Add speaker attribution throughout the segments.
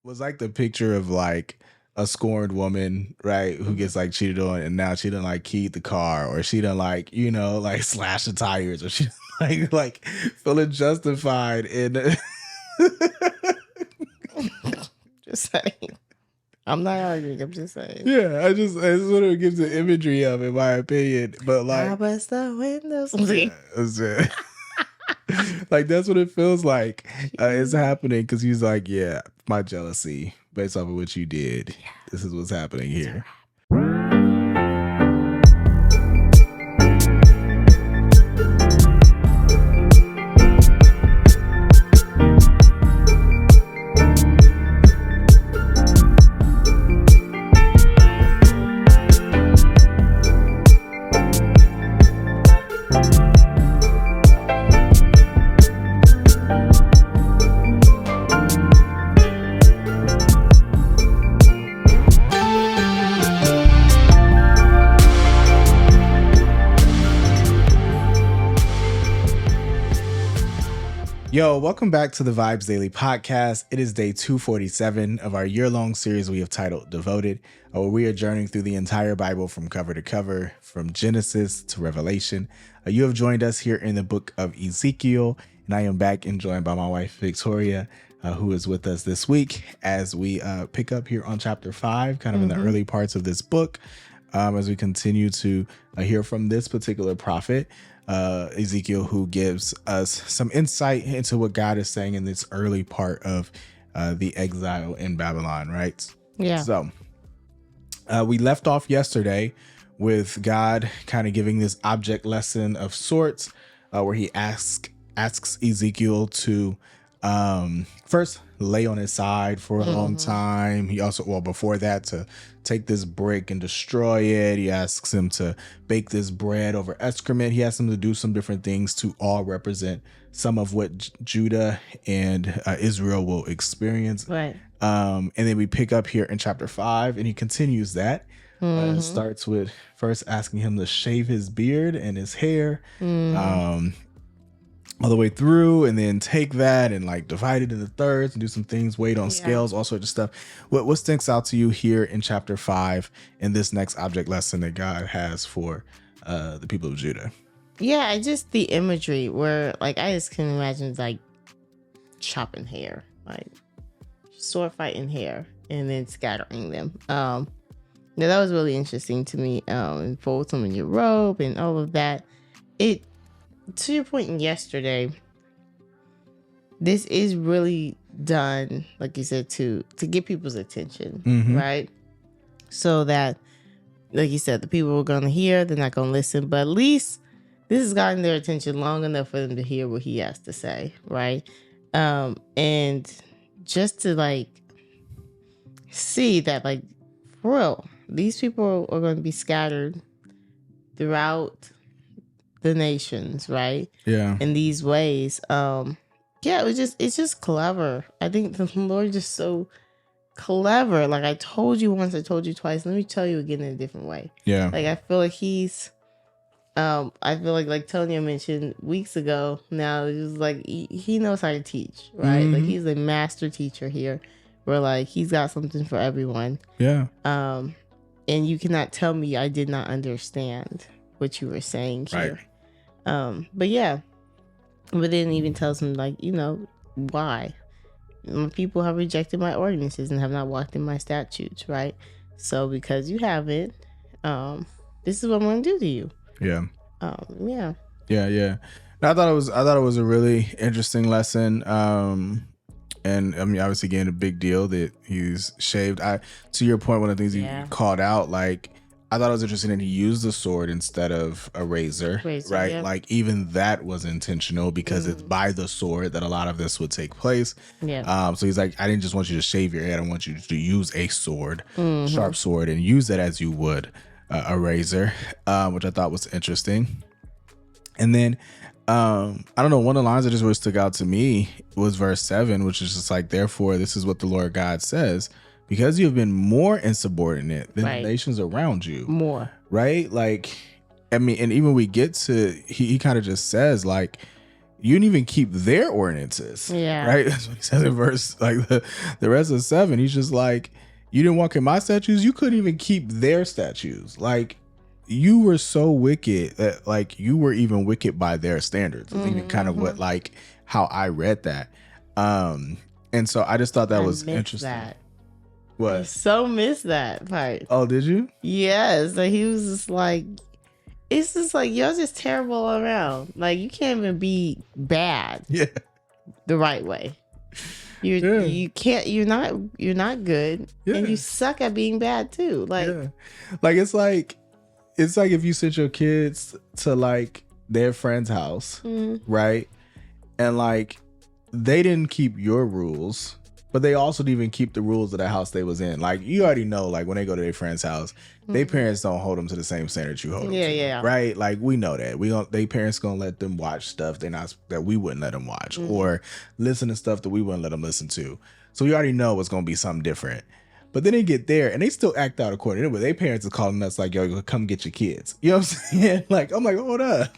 Speaker 1: was like the picture of like a scorned woman, right, who gets like cheated on, and now she done like keyed the car, or she done like like slash the tires, or she like feeling justified in.
Speaker 2: Just saying. I'm not arguing. I'm just saying.
Speaker 1: Yeah, I just sort of gives the imagery of, in my opinion, but like,
Speaker 2: I bust the windows.
Speaker 1: yeah, that's it. Like that's what it feels like it's happening, because he's like, yeah, my jealousy based off of what you did. This is what's happening here. Yo, welcome back to the Vibes Daily Podcast. It is day 247 of our year-long series we have titled Devoted, where we are journeying through the entire Bible from cover to cover, from Genesis to Revelation. You have joined us here in the book of Ezekiel, and I am back and joined by my wife, Victoria, who is with us this week as we pick up here on chapter 5, kind of in the early parts of this book, as we continue to hear from this particular prophet, Ezekiel, who gives us some insight into what God is saying in this early part of the exile in Babylon, right?
Speaker 2: Yeah.
Speaker 1: So we left off yesterday with God kind of giving this object lesson of sorts, where he asks Ezekiel to first lay on his side for a long time. He also, well, before that, to take this brick and destroy it. He asks him to bake this bread over excrement. He asks him to do some different things to all represent some of what Judah and Israel will experience.
Speaker 2: Right.
Speaker 1: And then we pick up here in chapter 5, and he continues that. Starts with first asking him to shave his beard and his hair. All the way through, and then take that and like divide it into thirds and do some things, weight on scales, all sorts of stuff. What sticks out to you here in chapter 5 in this next object lesson that God has for the people of Judah?
Speaker 2: Yeah, just the imagery where like I just can imagine like chopping hair, like sword fighting hair and then scattering them. Now that was really interesting to me. And fold them in your robe and all of that. To your point yesterday, this is really done, like you said, to get people's attention, right? So that, like you said, the people are going to hear, they're not going to listen, but at least this has gotten their attention long enough for them to hear what he has to say, right? And just to like see that, like, for real, these people are going to be scattered throughout the nations, right?
Speaker 1: Yeah.
Speaker 2: In these ways. It's just clever. I think the Lord is just so clever. Like I told you once, I told you twice. Let me tell you again in a different way.
Speaker 1: Yeah.
Speaker 2: Like I feel like he's I feel like Tonya mentioned weeks ago, now it's just like he knows how to teach, right? Like he's a master teacher here, where like he's got something for everyone.
Speaker 1: Yeah.
Speaker 2: And you cannot tell me I did not understand what you were saying here.
Speaker 1: Right.
Speaker 2: But yeah, but then even tells him like, why my people have rejected my ordinances and have not walked in my statutes, right? So because you haven't, this is what I'm going to do to you.
Speaker 1: Yeah.
Speaker 2: Yeah.
Speaker 1: I thought it was a really interesting lesson. And I mean, obviously, again, a big deal that he's shaved. To your point, one of the things you called out, like, I thought it was interesting that he used the sword instead of a razor, right? Yeah. Like even that was intentional, because it's by the sword that a lot of this would take place.
Speaker 2: Yeah.
Speaker 1: So he's like, I didn't just want you to shave your head. I want you to use a sword, sharp sword, and use it as you would a razor, which I thought was interesting. And then, I don't know, one of the lines that just really stuck out to me was verse 7, which is just like, therefore, this is what the Lord God says. Because you have been more insubordinate than the nations around you.
Speaker 2: More.
Speaker 1: Right? Like, I mean, and even we get to, he kind of just says, like, you didn't even keep their ordinances.
Speaker 2: Yeah.
Speaker 1: Right? That's what he says in verse, like the rest of 7. He's just like, you didn't walk in my statutes. You couldn't even keep their statutes. Like, you were so wicked that, like, you were even wicked by their standards. It's even kind of what, like, how I read that. And so I just thought that was interesting.
Speaker 2: That.
Speaker 1: What?
Speaker 2: I so missed that part.
Speaker 1: Oh, did you?
Speaker 2: Yes. Like, he was just like, it's just like, y'all just terrible all around. Like, you can't even be bad.
Speaker 1: Yeah.
Speaker 2: The right way. You can't, you're not good.
Speaker 1: Yeah.
Speaker 2: And you suck at being bad too. Like,
Speaker 1: it's like if you sent your kids to like their friend's house, right? And like, they didn't keep your rules, but they also didn't even keep the rules of the house they was in. Like, you already know, like, when they go to their friend's house, their parents don't hold them to the same standards you hold them to.
Speaker 2: Yeah.
Speaker 1: Right? Like, we know that. They parents gonna let them watch stuff that we wouldn't let them watch, or listen to stuff that we wouldn't let them listen to. So we already know it's gonna be something different. But then they get there and they still act out according to it. Their parents are calling us like, yo, come get your kids. You know what I'm saying? Like, I'm like, hold up.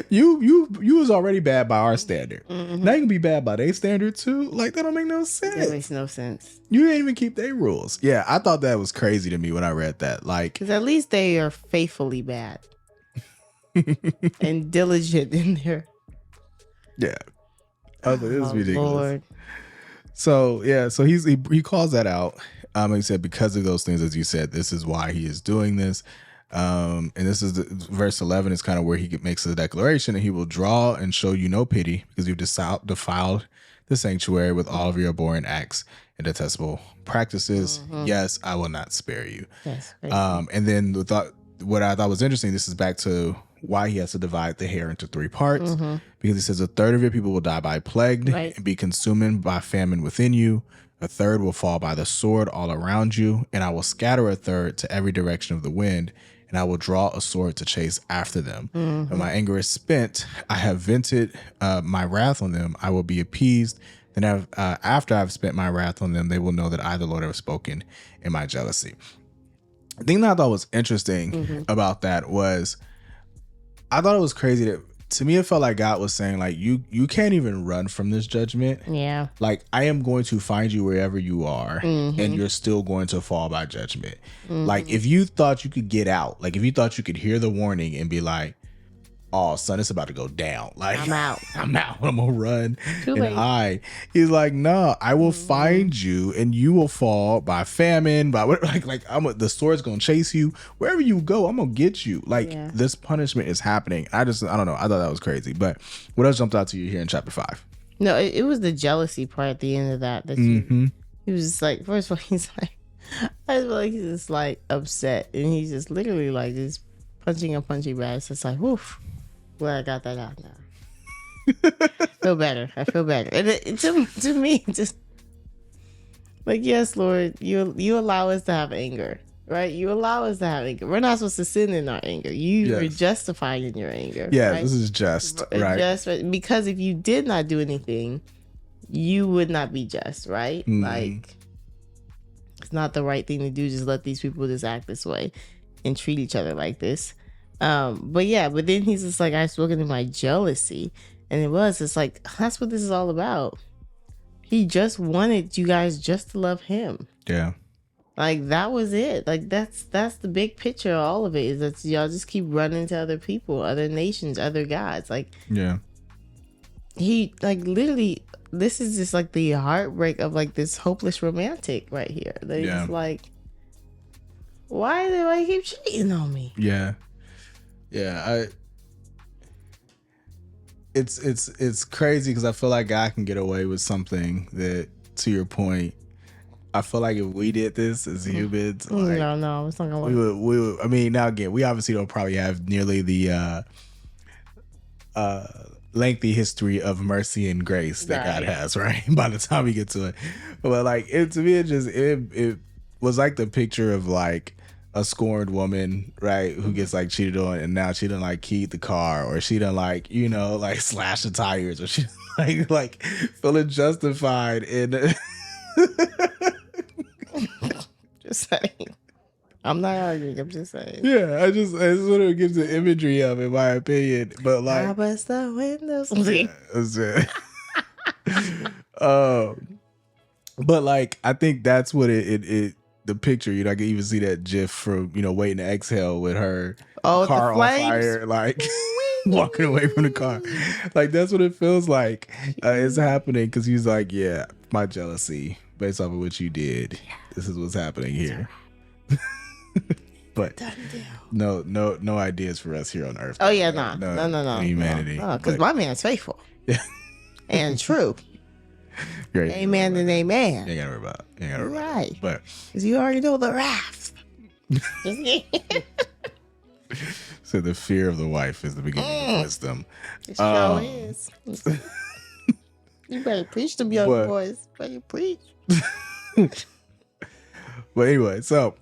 Speaker 1: You was already bad by our standard. Now you can be bad by their standard too. Like, that don't make no sense.
Speaker 2: That makes no sense.
Speaker 1: You didn't even keep their rules. Yeah, I thought that was crazy to me when I read that. Like,
Speaker 2: because at least they are faithfully bad and diligent in their.
Speaker 1: Yeah, I was like, this is ridiculous.
Speaker 2: Lord.
Speaker 1: So yeah, so he calls that out. He said, because of those things, as you said, this is why he is doing this. And this is verse 11 is kind of where he makes the declaration, and he will draw and show you no pity because you've defiled the sanctuary with all of your abhorrent acts and detestable practices. Yes, I will not spare you.
Speaker 2: Yes.
Speaker 1: And then what I thought was interesting, this is back to why he has to divide the hair into 3 parts, because he says a third of your people will die by plague and be consumed by famine within you. A third will fall by the sword all around you, and I will scatter a third to every direction of the wind, and I will draw a sword to chase after them. When my anger is spent, I have vented my wrath on them. I will be appeased. Then after I've spent my wrath on them, they will know that I, the Lord, have spoken in my jealousy. The thing that I thought was interesting about that was, I thought it was crazy that, to me, it felt like God was saying, like, you can't even run from this judgment.
Speaker 2: Yeah.
Speaker 1: Like, I am going to find you wherever you are, and you're still going to fall by judgment. Like, if you thought you could get out, like, if you thought you could hear the warning and be like, oh, son, it's about to go down. Like, I'm out. I'm gonna run and hide. He's like, no, I will find you, and you will fall by famine, by what? Like the sword's gonna chase you wherever you go. I'm gonna get you. Like, this punishment is happening. I don't know. I thought that was crazy. But what else jumped out to you here in chapter 5?
Speaker 2: No, it was the jealousy part at the end of that. He was just like, first of all, he's like, I just feel like he's just like upset, and he's just literally like just punching a punching bag. It's just like, woof. Well, I got that out now. I feel better. And to me, just like, yes, Lord, you allow us to have anger, right? You allow us to have anger. We're not supposed to sin in our anger. You're justified in your anger.
Speaker 1: Yeah,
Speaker 2: right?
Speaker 1: This is just, right?
Speaker 2: Just because if you did not do anything, you would not be just, right? Like, it's not the right thing to do. Just let these people just act this way and treat each other like this. But then he's just like, I've spoken to my jealousy. And it's like, that's what this is all about. He just wanted you guys just to love him.
Speaker 1: Yeah.
Speaker 2: Like, that was it. Like, that's the big picture of all of it, is that y'all just keep running to other people, other nations, other gods. Like,
Speaker 1: yeah.
Speaker 2: He, like, literally, this is just like the heartbreak of like this hopeless romantic right here. They're just like, why do I keep cheating on me?
Speaker 1: Yeah. Yeah, it's crazy because I feel like God can get away with something that, to your point, I feel like if we did this as humans, like,
Speaker 2: no, it's not gonna work.
Speaker 1: We would. I mean, now again, we obviously don't probably have nearly the lengthy history of mercy and grace that God has, right? By the time we get to it, but like, to me, it was like the picture of like a scorned woman, right, who gets like cheated on, and now she done like keyed the car, or she done like, like slash the tires, or she like feeling justified in
Speaker 2: just saying. I'm not arguing. I'm just saying.
Speaker 1: Yeah, I just sort of gives the imagery of, in my opinion. But like,
Speaker 2: I bust the windows.
Speaker 1: yeah, that's it. But like, I think that's what it the picture. You know, I can even see that GIF from Waiting to Exhale with her car
Speaker 2: the
Speaker 1: on
Speaker 2: flames.
Speaker 1: fire, like walking away from the car. Like that's what it feels like. It's happening because he's like, yeah, my jealousy based off of what you did. This is what's happening here. But no ideas for us here on Earth.
Speaker 2: Oh yeah, no.
Speaker 1: Humanity.
Speaker 2: Because my man's faithful.
Speaker 1: Yeah.
Speaker 2: And true.
Speaker 1: Great.
Speaker 2: Amen and amen.
Speaker 1: You ain't gotta worry about it. You ain't gotta worry about
Speaker 2: Right.
Speaker 1: it. But
Speaker 2: because you already know the wrath.
Speaker 1: so the fear of the wife is the beginning of wisdom.
Speaker 2: It sure is. You better preach them young boys. Better preach.
Speaker 1: But anyway, so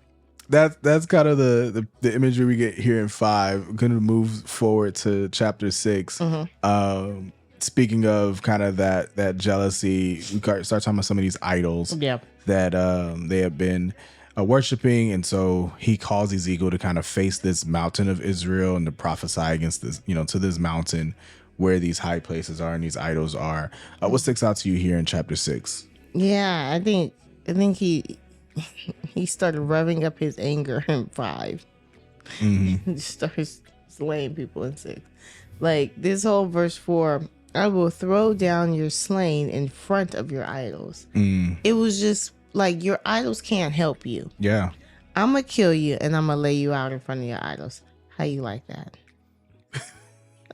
Speaker 1: that's kind of the imagery we get here in 5. We're gonna move forward to chapter 6. Speaking of kind of that jealousy, we start talking about some of these idols that they have been worshiping, and so he calls Ezekiel to kind of face this mountain of Israel and to prophesy against this, to this mountain where these high places are and these idols are. What sticks out to you here in chapter 6?
Speaker 2: Yeah, I think he started revving up his anger in 5. He starts slaying people in 6. Like this whole verse 4, I will throw down your slain in front of your idols. It was just like, your idols can't help you.
Speaker 1: Yeah.
Speaker 2: I'm going to kill you and I'm going to lay you out in front of your idols. How you like that?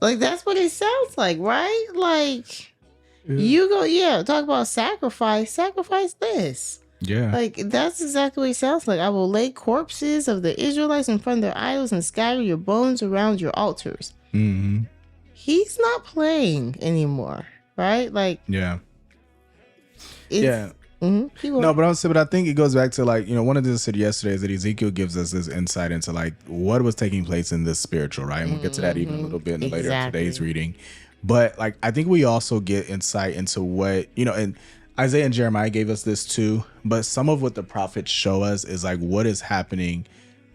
Speaker 2: Like, that's what it sounds like, right? Like, you go, talk about sacrifice. Sacrifice this.
Speaker 1: Yeah.
Speaker 2: Like, that's exactly what it sounds like. I will lay corpses of the Israelites in front of their idols and scatter your bones around your altars. He's not playing anymore, right? Like,
Speaker 1: yeah.
Speaker 2: No,
Speaker 1: but I think it goes back to like, one of the things I said yesterday is that Ezekiel gives us this insight into like what was taking place in this spiritual, right? And we'll get to that even a little bit later in today's reading. But like, I think we also get insight into what, and Isaiah and Jeremiah gave us this too, but some of what the prophets show us is like what is happening,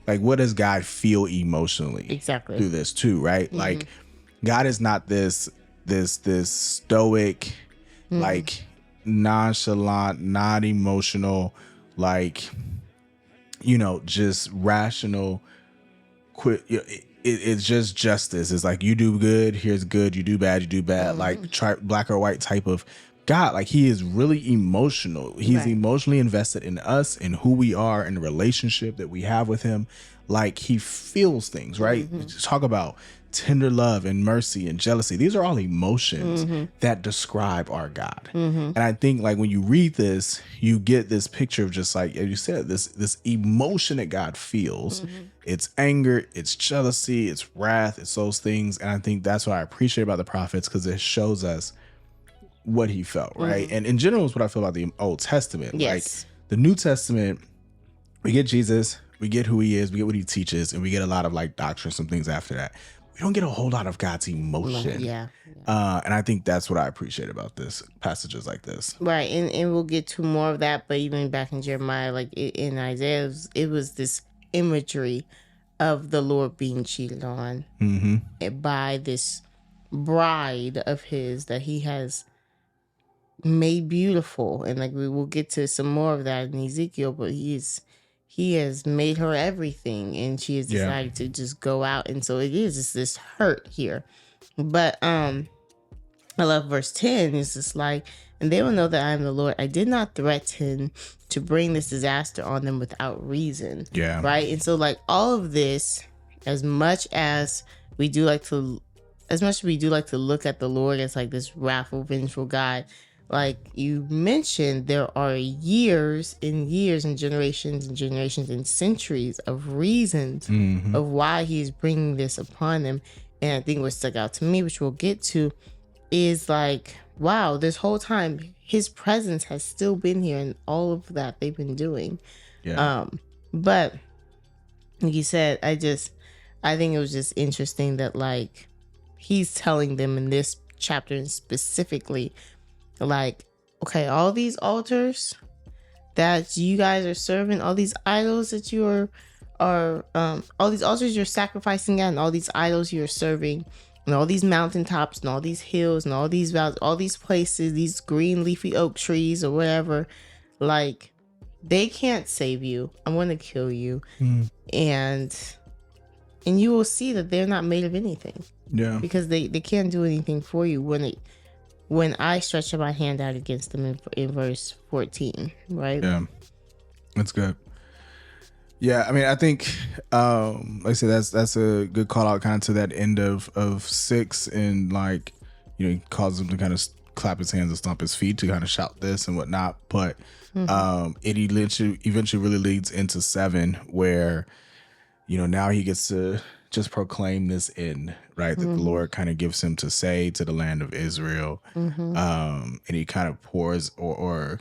Speaker 1: like what does God feel emotionally through this too, right? Like God is not this stoic, like nonchalant, not emotional, like, just rational, it's just justice. It's like, you do good, here's good, you do bad, like black or white type of God. Like, he is really emotional. He's emotionally invested in us and who we are and the relationship that we have with him. Like, he feels things, right? Talk about tender love and mercy and jealousy. These are all emotions that describe our God. And I think like when you read this, you get this picture of just like, as you said, this emotion that God feels. It's anger, it's jealousy, it's wrath, it's those things. And I think that's what I appreciate about the prophets, because it shows us what he felt, right? And in general is what I feel about the Old Testament. Like the New Testament, we get Jesus, we get who he is, we get what he teaches, and we get a lot of like doctrine, some things after that. We don't get a whole lot of God's emotion. And I think that's what I appreciate about this, passages like this.
Speaker 2: Right. And we'll get to more of that. But even back in Jeremiah, like in Isaiah, it was this imagery of the Lord being cheated on by this bride of his that he has made beautiful. And like we will get to some more of that in Ezekiel, but he has made her everything, and she has decided to just go out. And so it's this hurt here. But I love verse 10. It's just like, and they will know that I am the Lord. I did not threaten to bring this disaster on them without reason. Yeah. Right. And so like all of this, as much as we do like to look at the Lord as like this wrathful, vengeful God, like you mentioned, there are years and generations and centuries of reasons of why he's bringing this upon them. And I think what stuck out to me, which we'll get to, is like, wow, this whole time his presence has still been here and all of that they've been doing. Yeah. But like you said, I think it was just interesting that like he's telling them in this chapter and specifically, like, okay, all these altars that you guys are serving, all these idols that you all these altars you're sacrificing at, and all these idols you're serving, and all these mountaintops, and all these hills, and all these valleys, all these places, these green leafy oak trees or whatever, like, they can't save you. I'm going to kill you. And you will see that they're not made of anything.
Speaker 1: Yeah.
Speaker 2: Because they can't do anything for you when I stretch my hand out against them in verse 14, right?
Speaker 1: Yeah. That's good. Yeah, I mean, I think, like I said, that's a good call out kind of to that end of 6, and like, you know, he calls him to kind of clap his hands and stomp his feet to kind of shout this and whatnot. But it eventually really leads into 7, where, you know, now he gets to just proclaim this end, right? That the Lord kind of gives him to say to the land of Israel. And he kind of pours or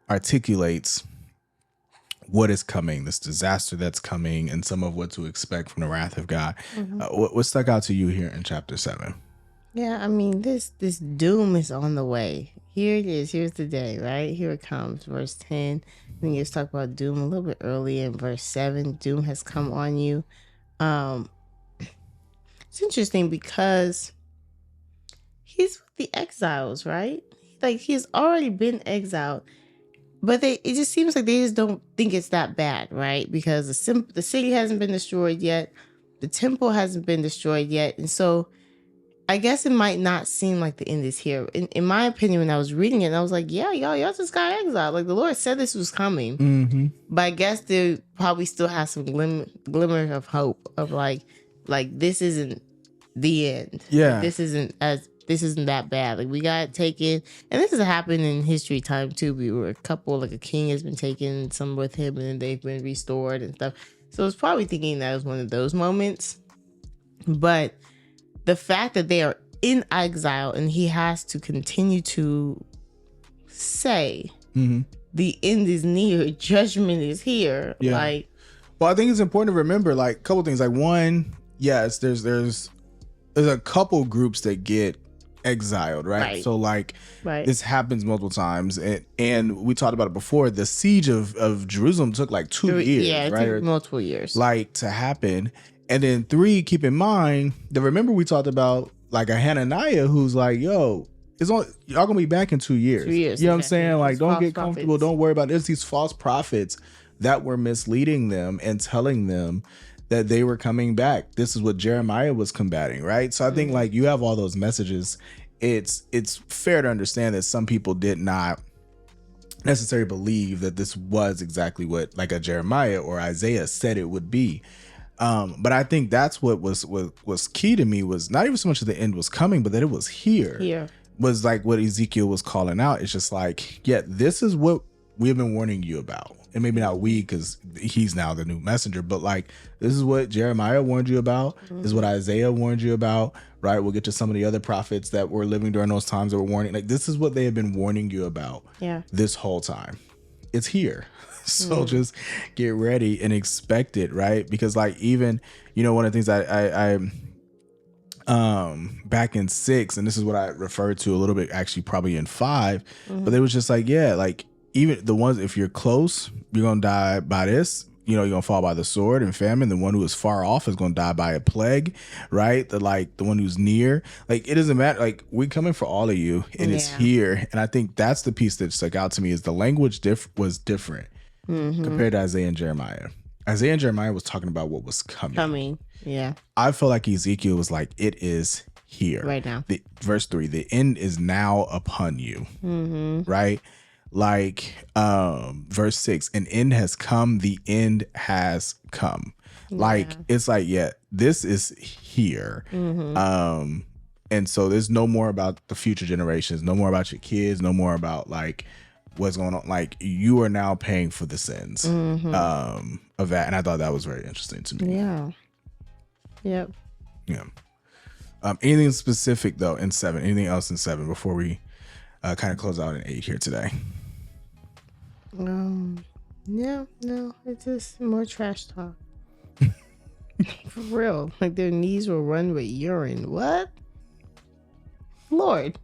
Speaker 1: articulates what is coming, this disaster that's coming, and some of what to expect from the wrath of God. What stuck out to you here in chapter 7?
Speaker 2: Yeah, I mean, this doom is on the way. Here it is. Here's the day, right? Here it comes. Verse 10. Then you just talk about doom a little bit earlier in verse 7. Doom has come on you. It's interesting because he's with the exiles, right? Like, he's already been exiled. But it just seems like they just don't think it's that bad, right? Because the city hasn't been destroyed yet. The temple hasn't been destroyed yet. And so I guess it might not seem like the end is here. In my opinion, when I was reading it, I was like, yeah, y'all just got exiled. Like, the Lord said this was coming. But I guess they probably still have some glimmer of hope of like this isn't the end.
Speaker 1: Yeah.
Speaker 2: Like, this isn't that bad. Like, we got taken, and this has happened in history time too. We were like a king has been taken, some with him, and then they've been restored and stuff. So it's probably thinking that was one of those moments. But the fact that they are in exile and he has to continue to say the end is near, judgment is here.
Speaker 1: Yeah.
Speaker 2: Like,
Speaker 1: well, I think it's important to remember, like, a couple things. Like, one, yes, there's a couple groups that get exiled, right? So like, this happens multiple times, and we talked about it before. The siege of Jerusalem took like 2 years,
Speaker 2: yeah, it
Speaker 1: right?
Speaker 2: took multiple years,
Speaker 1: like, to happen. And then 3, keep in mind that, remember, we talked about like a Hananiah who's like, yo, y'all gonna be back in 2 years.
Speaker 2: 2 years,
Speaker 1: you know what I'm saying? Like, don't get comfortable.
Speaker 2: Prophets.
Speaker 1: Don't worry about it. There's these false prophets that were misleading them and telling them that they were coming back. This is what Jeremiah was combating, right? So I think, like, you have all those messages. It's fair to understand that some people did not necessarily believe that this was exactly what, like, a Jeremiah or Isaiah said it would be. But I think that's what was key to me, was not even so much that the end was coming, but that it was here. Was like what Ezekiel was calling out. It's just like, yeah, this is what we've been warning you about. And maybe not we, because he's now the new messenger, but like, this is what Jeremiah warned you about. This is what Isaiah warned you about, right? We'll get to some of the other prophets that were living during those times that were warning. Like, this is what they have been warning you about this whole time. It's here. So just get ready and expect it, right? Because, like, even, you know, one of the things I back in 6, and this is what I referred to a little bit actually probably in 5, but they was just like, yeah, like, even the ones, if you're close, you're gonna die by this, you know, you're gonna fall by the sword and famine. The one who is far off is gonna die by a plague, right? The one who's near, like, it doesn't matter. Like, we're coming for all of you, and it's here. And I think that's the piece that stuck out to me, is the language was different compared to Isaiah and Jeremiah. Isaiah and Jeremiah was talking about what was coming.
Speaker 2: Yeah.
Speaker 1: I feel like Ezekiel was like, it is here
Speaker 2: right now.
Speaker 1: Verse 3, the end is now upon you, right? Like, verse 6, an end has come, the end has come. Like, it's like, yeah, this is here. And so there's no more about the future generations, no more about your kids, no more about like what's going on. Like, you are now paying for the sins of that. And I thought that was very interesting to me.
Speaker 2: Yeah. Yep.
Speaker 1: Yeah. Anything specific though in 7? Anything else in 7 before we kind of close out in 8 here today?
Speaker 2: No, it's just more trash talk. For real. Like, their knees will run with urine. What? Lord.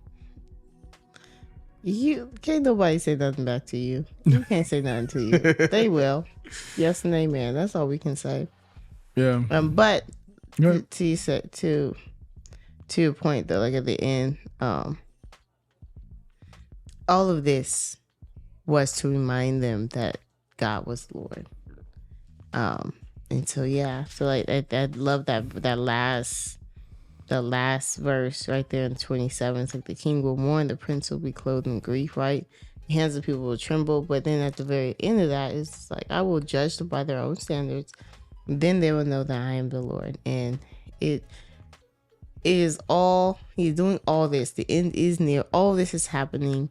Speaker 2: You can't nobody say nothing back to you. You can't say nothing to you. They will. Yes and amen. That's all we can say.
Speaker 1: Yeah.
Speaker 2: But
Speaker 1: Yeah.
Speaker 2: to you said to your point though, like at the end, all of this was to remind them that God was Lord. And so yeah, so like I love that last verse right there in 27. It's like the king will mourn, the prince will be clothed in grief, right? The hands of people will tremble, but then at the very end of that, it's like I will judge them by their own standards. Then they will know that I am the Lord, and it is all he's doing. All this, the end is near. All this is happening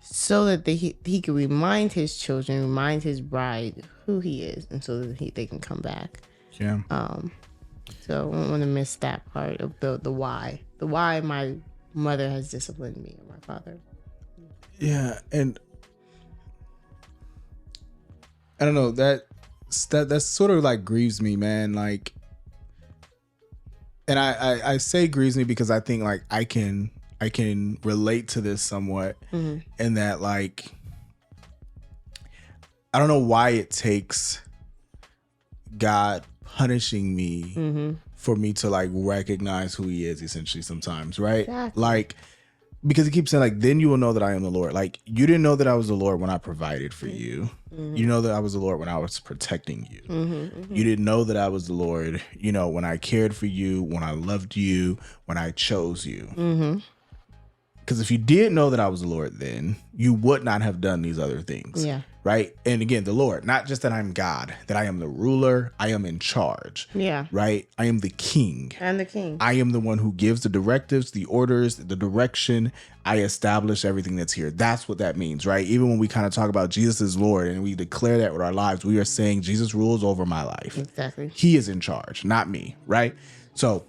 Speaker 2: so that he can remind his children, remind his bride who he is, and so that they can come back.
Speaker 1: Yeah.
Speaker 2: So I don't want to miss that part of the why my mother has disciplined me or my father.
Speaker 1: Yeah, and I don't know, that sort of like grieves me, man. Like, and I say grieves me because I think like I can relate to this somewhat, in that like I don't know why it takes God punishing me for me to like recognize who he is, essentially, sometimes, right?
Speaker 2: Exactly.
Speaker 1: Like, because he keeps saying like, then you will know that I am the Lord. Like, you didn't know that I was the Lord when I provided for you. You know that I was the Lord when I was protecting you. You didn't know that I was the Lord, you know, when I cared for you, when I loved you, when I chose you. Because if you did know that I was the Lord, then you would not have done these other things.
Speaker 2: Yeah.
Speaker 1: Right. And again, the Lord, not just that I'm God, that I am the ruler, I am in charge.
Speaker 2: Yeah.
Speaker 1: Right. I am the king.
Speaker 2: I'm the king.
Speaker 1: I am the one who gives the directives, the orders, the direction. I establish everything that's here. That's what that means, right? Even when we kind of talk about Jesus is Lord and we declare that with our lives, we are saying Jesus rules over my life.
Speaker 2: Exactly.
Speaker 1: He is in charge, not me, right? So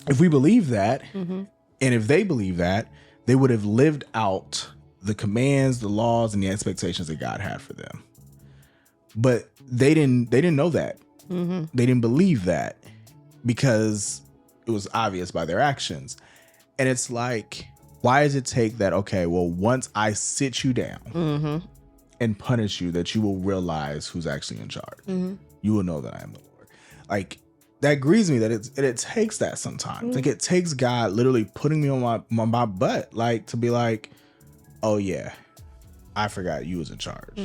Speaker 1: if we believe that, and if they believe that, they would have lived out the commands, the laws, and the expectations that God had for them. But they didn't know that. They didn't believe that because it was obvious by their actions. And it's like, why does it take that, okay, well, once I sit you down and punish you, that you will realize who's actually in charge? You will know that I am the Lord. Like, that grieves me that it takes that sometimes. Like, it takes God literally putting me on my butt, like, to be like, oh yeah, I forgot you was in charge.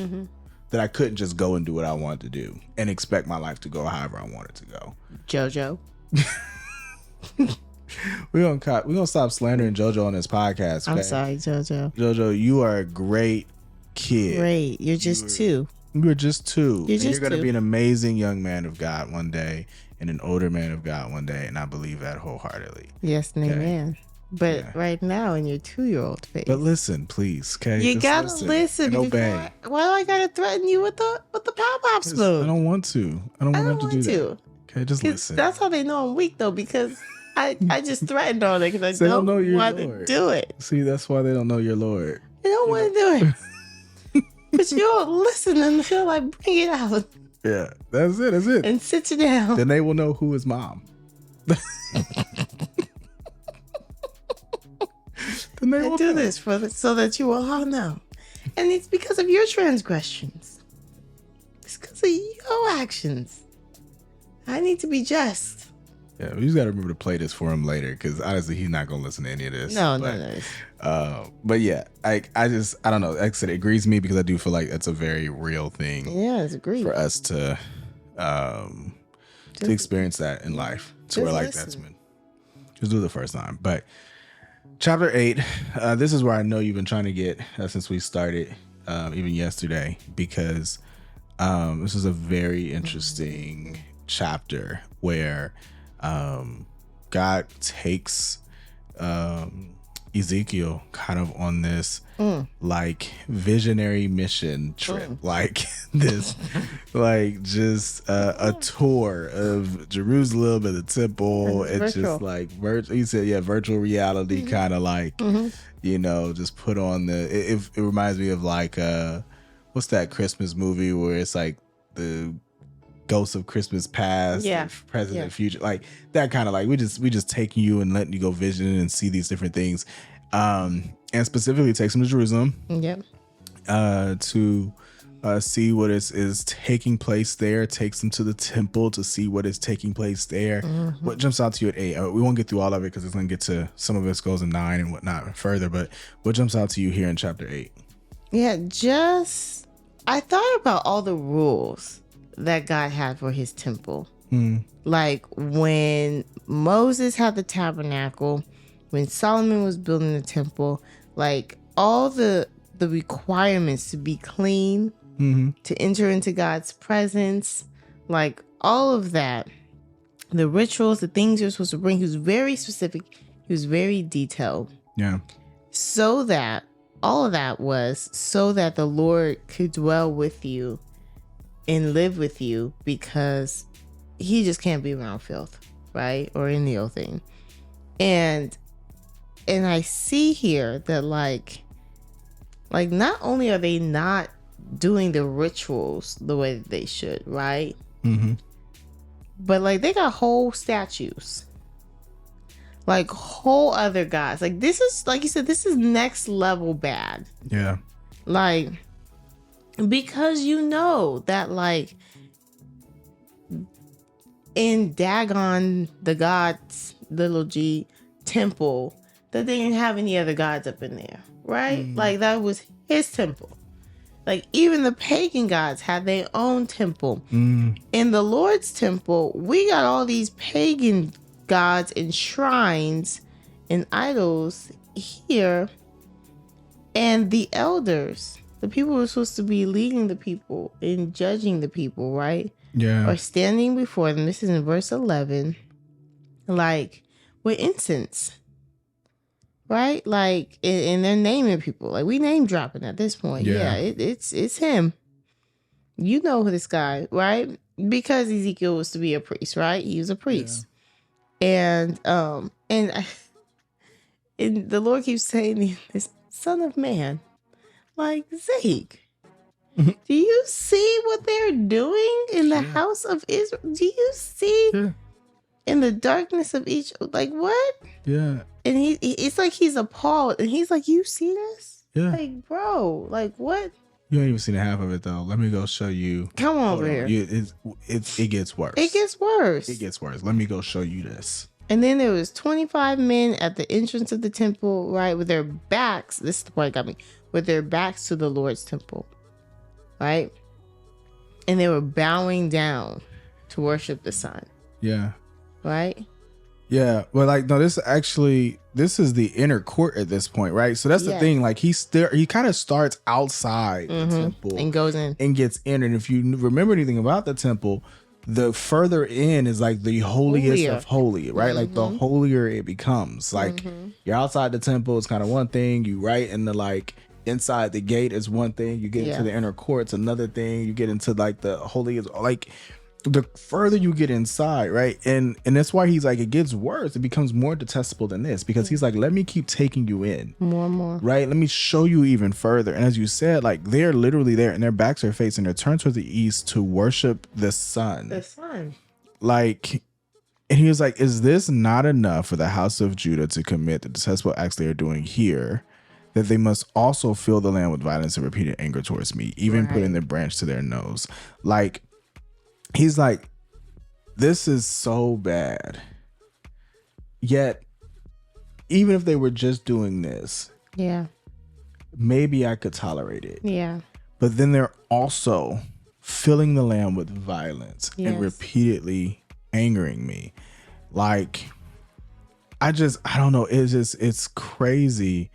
Speaker 1: That I couldn't just go and do what I wanted to do and expect my life to go however I wanted to go.
Speaker 2: JoJo.
Speaker 1: We're gonna stop slandering JoJo on this podcast. Okay?
Speaker 2: I'm sorry, JoJo.
Speaker 1: JoJo, you are a great kid.
Speaker 2: Great. You're just two.
Speaker 1: You're just two.
Speaker 2: You're
Speaker 1: going to
Speaker 2: two.
Speaker 1: be an amazing young man of God one day and an older man of God one day. And I believe that wholeheartedly.
Speaker 2: Yes, and amen. But right now in your 2-year-old phase.
Speaker 1: But listen, please. Okay.
Speaker 2: You
Speaker 1: Just
Speaker 2: gotta listen.
Speaker 1: and obey.
Speaker 2: Why do I gotta threaten you with the pop spoon?
Speaker 1: I don't want to. I don't want to do that. Okay, just listen.
Speaker 2: That's how they know I'm weak though, because I just threatened on it because I
Speaker 1: don't know your
Speaker 2: want
Speaker 1: Lord.
Speaker 2: to do it.
Speaker 1: See, that's why they don't know your Lord.
Speaker 2: I don't want to do it. But you don't listen and feel like bring it out.
Speaker 1: Yeah, that's it. That's it.
Speaker 2: And sit you down.
Speaker 1: Then they will know who is mom. Then they will
Speaker 2: do
Speaker 1: know.
Speaker 2: this so that you will all know. And it's because of your transgressions. It's because of your actions. I need to be just.
Speaker 1: Yeah, we just got to remember to play this for him later, because honestly, he's not going to listen to any of this.
Speaker 2: No.
Speaker 1: But yeah, I don't know. Like I said, it grieves me because I do feel like that's a very real thing.
Speaker 2: Yeah, it's agreed.
Speaker 1: For us to experience that in life, to where like
Speaker 2: listen.
Speaker 1: that's been just do it the first time. But chapter 8, this is where I know you've been trying to get since we started, even yesterday, because this is a very interesting chapter where God takes Ezekiel kind of on this like visionary mission trip, like this, like just a tour of Jerusalem and the temple. It's just like he said, virtual reality, kind of like you know, just put on it reminds me of like what's that Christmas movie where it's like the ghosts of Christmas past, present, and future, like that kind of like we just taking you and letting you go vision and see these different things, and specifically takes them to Jerusalem, to see what is taking place there, takes them to the temple to see what is taking place there. What jumps out to you at 8? We won't get through all of it because it's going to get to some of it goes in 9 and whatnot further, but what jumps out to you here in chapter 8?
Speaker 2: Yeah, I thought about all the rules that God had for his temple. Like when Moses had the tabernacle, when Solomon was building the temple, like all the requirements to be clean, to enter into God's presence, like all of that, the rituals, the things you're supposed to bring. He was very specific. He was very detailed.
Speaker 1: Yeah.
Speaker 2: So that all of that was so that the Lord could dwell with you and live with you, because he just can't be around filth, right? Or any old thing. And I see here that like not only are they not doing the rituals the way that they should, right? But like they got whole statues, like whole other gods. Like this is, like you said, this is next level bad.
Speaker 1: Yeah.
Speaker 2: Like, because you know that like in Dagon, the gods, little g temple, that they didn't have any other gods up in there, right? Like that was his temple. Like even the pagan gods had their own temple. In the Lord's temple, we got all these pagan gods and shrines and idols here, and the elders, the people who are supposed to be leading the people and judging the people, right?
Speaker 1: Yeah.
Speaker 2: Are standing before them. This is in verse 11, like with incense, right? Like, and they're naming people. Like we name dropping at this point.
Speaker 1: Yeah.
Speaker 2: It's him. You know this guy, right? Because Ezekiel was to be a priest, right? He was a priest, and and the Lord keeps saying, "This son of man, like Zeke." Do you see what they're doing in the house of Israel? Do you see in the darkness of each, like what?
Speaker 1: Yeah.
Speaker 2: And it's like he's appalled, and he's like, "You see this?
Speaker 1: Yeah.
Speaker 2: Like, bro, like what?
Speaker 1: You ain't even seen half of it though. Let me go show you.
Speaker 2: Come on over here.
Speaker 1: It gets worse.
Speaker 2: It gets worse.
Speaker 1: It gets worse. Let me go show you this.
Speaker 2: And then there was 25 men at the entrance of the temple, right, with their backs. This is the part that got me. With their backs to the Lord's temple, right? And they were bowing down to worship the sun.
Speaker 1: Yeah.
Speaker 2: Right?
Speaker 1: Yeah. Well, like, no, this is the inner court at this point, right? So that's the thing. Like he kind of starts outside the temple
Speaker 2: and goes in
Speaker 1: and gets in. And if you remember anything about the temple, the further in is like the holiest of holy, right? Like the holier it becomes. Like you're outside the temple, it's kind of one thing. You right in the like inside the gate is one thing. You get into the inner court's another thing. You get into like the holiest, like the further you get inside, right? And that's why he's like, it gets worse. It becomes more detestable than this, because he's like, let me keep taking you in
Speaker 2: more and more,
Speaker 1: right? Let me show you even further. And as you said, like they're literally there and their backs are facing, they're turned towards the east to worship the sun. Like, and he was like, is this not enough for the house of Judah to commit the detestable acts they are doing here, that they must also fill the land with violence and repeated anger towards me, even putting the branch to their nose? Like, he's like, this is so bad. Yet, even if they were just doing this, maybe I could tolerate it.
Speaker 2: Yeah.
Speaker 1: But then they're also filling the land with violence and repeatedly angering me. Like, I don't know. It's crazy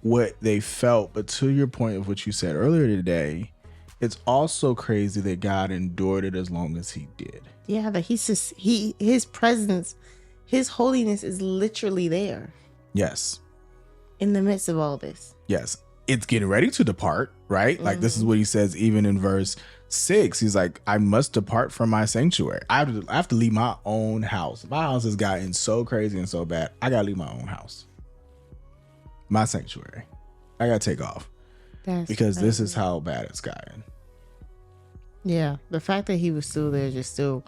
Speaker 1: what they felt. But to your point of what you said earlier today, it's also crazy that God endured it as long as he did.
Speaker 2: Yeah, that his presence, his holiness is literally there.
Speaker 1: Yes.
Speaker 2: In the midst of all this.
Speaker 1: Yes. It's getting ready to depart, right? Like this is what he says even in verse 6. He's like, I must depart from my sanctuary. I have to leave my own house. My house has gotten so crazy and so bad. I got to leave my own house. My sanctuary. I got to take off. Because this is how bad it's gotten.
Speaker 2: Yeah. The fact that he was still there just still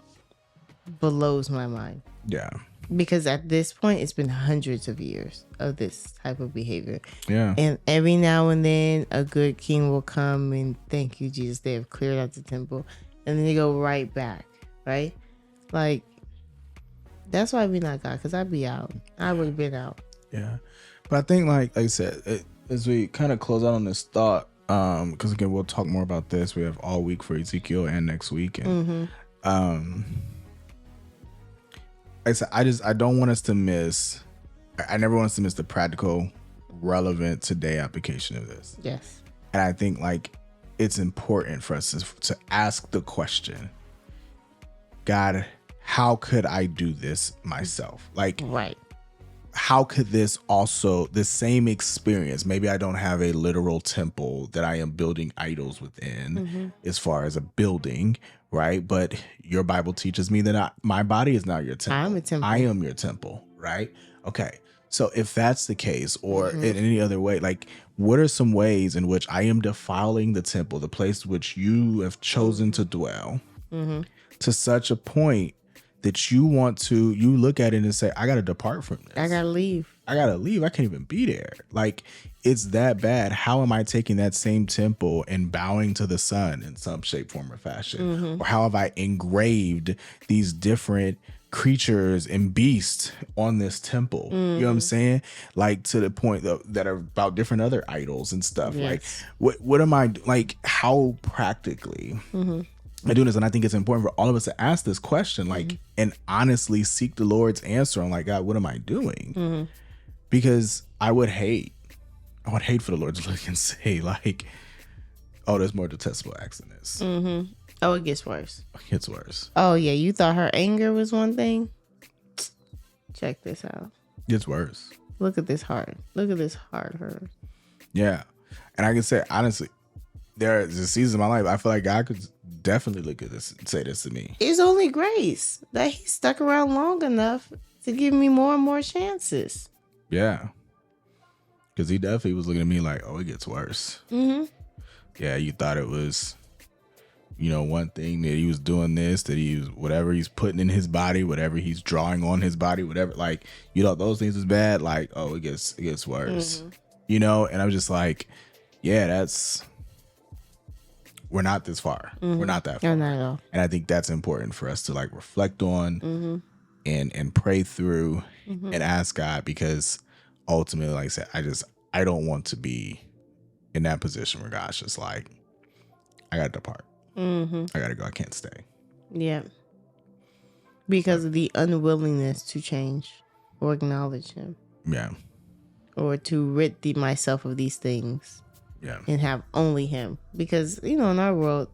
Speaker 2: blows my mind.
Speaker 1: Yeah.
Speaker 2: Because at this point, it's been hundreds of years of this type of behavior.
Speaker 1: Yeah.
Speaker 2: And every now and then, a good king will come and thank you, Jesus. They have cleared out the temple. And then they go right back, right? Like, that's why we not God, because I'd be out. I would have been out.
Speaker 1: Yeah. But I think, like I said, as we kind of close out on this thought, because again, we'll talk more about this. We have all week for Ezekiel and next week. And like I said, I don't want us to miss, I never want us to miss the practical, relevant today application of this.
Speaker 2: Yes.
Speaker 1: And I think like it's important for us to ask the question, God, how could I do this myself? Like,
Speaker 2: Right.
Speaker 1: how could this also, the same experience, maybe I don't have a literal temple that I am building idols within as far as a building, right? But your Bible teaches me that my body is not your temple.
Speaker 2: I'm a temple.
Speaker 1: I am your temple, right? Okay. So if that's the case, or in any other way, like what are some ways in which I am defiling the temple, the place which you have chosen to dwell, to such a point that you look at it and say, I got to depart from this.
Speaker 2: I got to leave.
Speaker 1: I can't even be there. Like, it's that bad. How am I taking that same temple and bowing to the sun in some shape, form, or fashion? Or how have I engraved these different creatures and beasts on this temple? You know what I'm saying? Like, to the point that are about different other idols and stuff.
Speaker 2: Yes.
Speaker 1: Like, what am I, like, how practically I do this? And I think it's important for all of us to ask this question, like, and honestly seek the Lord's answer on, like, God, what am I doing? Because I would hate for the Lord to look and say, like, oh, there's more detestable acts than this.
Speaker 2: Oh, it gets worse.
Speaker 1: It gets worse.
Speaker 2: Oh, yeah. You thought her anger was one thing? Check this out.
Speaker 1: It gets worse.
Speaker 2: Look at this heart. Look at this heart of hers.
Speaker 1: Yeah. And I can say, honestly, there's a season of my life, I feel like God could definitely look at this and say this to me.
Speaker 2: It's only grace that he stuck around long enough to give me more and more chances.
Speaker 1: Yeah. Because he definitely was looking at me like, oh, it gets worse. Yeah, you thought it was, one thing, that he was doing this, that he was, whatever he's putting in his body, whatever he's drawing on his body, whatever, like, those things is bad. Like, oh, it gets worse. And I was just like, yeah, we're not this far. We're not that far.
Speaker 2: No, not at all.
Speaker 1: And I think that's important for us to like reflect on and pray through and ask God, because ultimately, like I said, I don't want to be in that position where God's just like, I got to depart. I got to go. I can't stay.
Speaker 2: Yeah. Because of the unwillingness to change or acknowledge him.
Speaker 1: Yeah.
Speaker 2: Or to rid myself of these things.
Speaker 1: Yeah.
Speaker 2: And have only him. Because, in our world,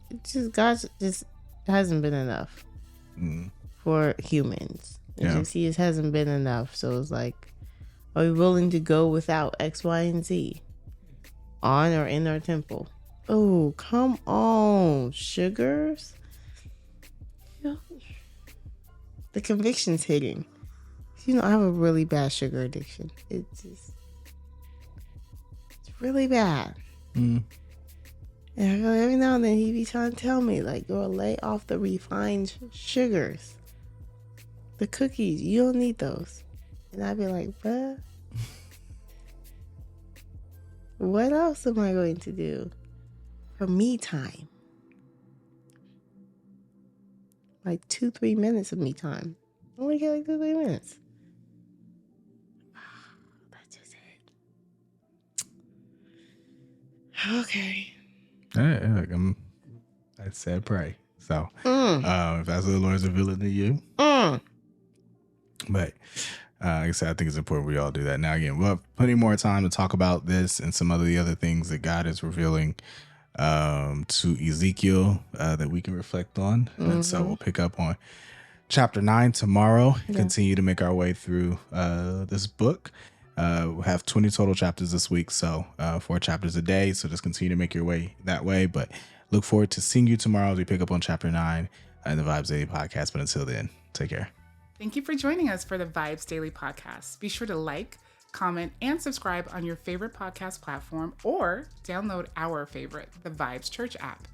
Speaker 2: God just hasn't been enough for humans. He just hasn't been enough. So it's like, are we willing to go without X, Y, and Z on or in our temple? Oh, come on, sugars. The conviction's hitting. I have a really bad sugar addiction. It's really bad. And I feel like every now and then he be trying to tell me, like, girl, lay off the refined sugars. The cookies, you don't need those. And I'd be like, bruh, what else am I going to do for me time? Like 2-3 minutes of me time. I only get like 2-3 minutes. That's just it. Okay.
Speaker 1: I said pray. So if that's what the Lord's revealing to you. But like I said, I think it's important we all do that. Now, again, we'll have plenty more time to talk about this and some of the other things that God is revealing to Ezekiel that we can reflect on. And so we'll pick up on chapter 9 tomorrow and continue to make our way through this book. We'll have 20 total chapters this week, so 4 chapters a day. So just continue to make your way that way. But look forward to seeing you tomorrow as we pick up on chapter 9 in the Vibes Daily Podcast. But until then, take care.
Speaker 3: Thank you for joining us for the Vibes Daily Podcast. Be sure to like, comment, and subscribe on your favorite podcast platform or download our favorite, the Vibes Church app.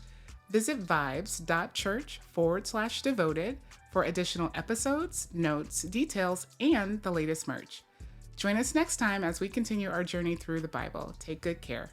Speaker 3: Visit vibes.church/devoted for additional episodes, notes, details, and the latest merch. Join us next time as we continue our journey through the Bible. Take good care.